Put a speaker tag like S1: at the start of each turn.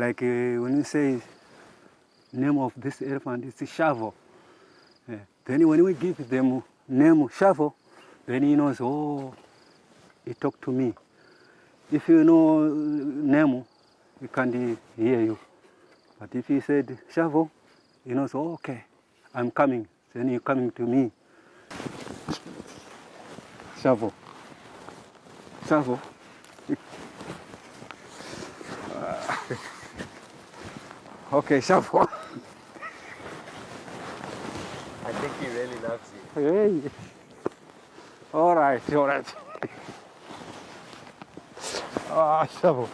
S1: Like when we say name of this elephant is Shavo. Then when we give them name Shavo, then he knows, oh, he talked to me. If you know name, he can't hear you. But if he said Shavo, he knows, oh, okay, I'm coming. Then you're coming to me. Shavo. Shavo. Okay, Shavo.
S2: I think he really loves you.
S1: Hey. All right, all right. Ah, Shavo.